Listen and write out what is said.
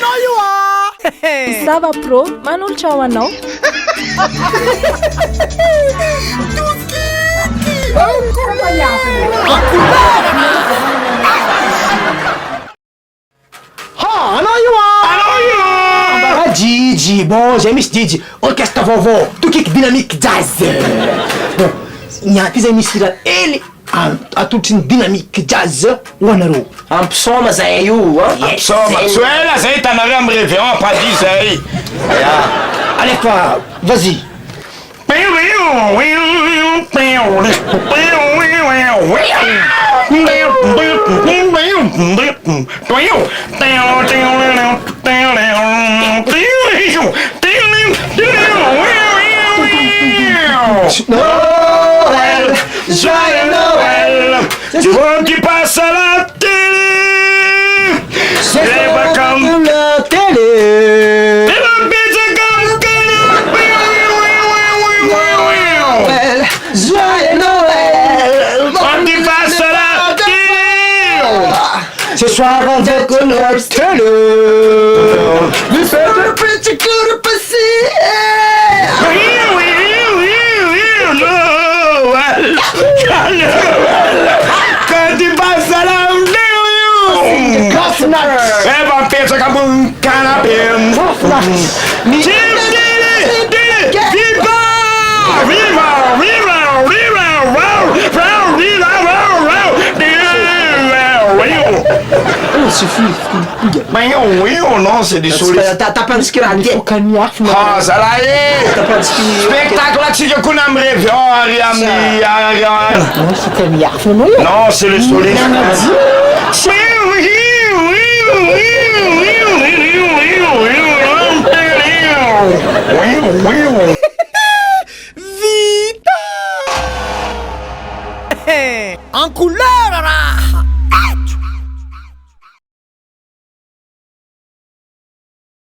know you are. Ça va pro, manul ciao no. I know you are. Gigi, bon, j'ai mis Gigi. Orchestre vovô, tout qui dynamique jazz. Bon, il y a des émissions là, ele a toute une dynamique jazz. Wanaro. Ampsoma zay io, Ampsoma. Suela zay tanareo amy réveillon pas dit zay. Allez toi, vas-y. Noël, joyeux Noël, tu vois qui passe à la télé, c'est pas comme la télé. c'est la pizza comme Noël, joyeux Noël. quand tu passes à la télé. Ce soir on va connaître le. We fait un petit coup de passé. Quand tu passes à la eh ben pensa comme un canapé. Suffit. Mais oui ou non, c'est des solistes. T'as pas de ce qu'il a dit. Ah, ça là est. Spectacle là-dessus, je connais un rêve. Non, c'est le soliste. En couleur,